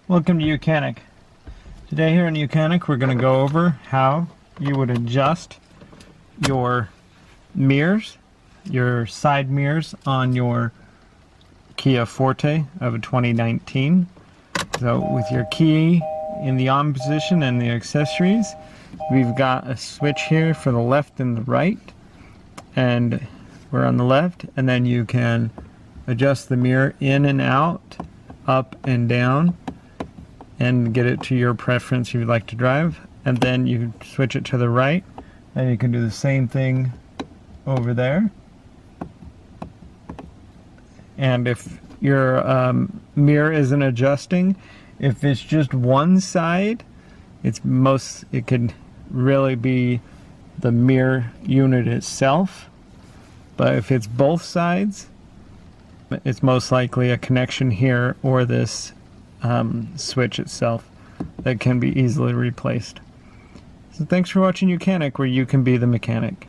Welcome to YOUCANIC. Today here in YOUCANIC we're going to go over how you would adjust your mirrors, your side mirrors on your Kia Forte of a 2019. So with your key in the on position and the accessories, we've got a switch here for the left and the right, and we're on the left, and then you can adjust the mirror in and out, up and down, and get it to your preference you would like to drive. And then you switch it to the right, and you can do the same thing over there. And if your mirror isn't adjusting, if it's just one side, it could really be the mirror unit itself. But if it's both sides, it's most likely a connection here or this switch itself that can be easily replaced. So thanks for watching YOUCANIC, where you can be the mechanic.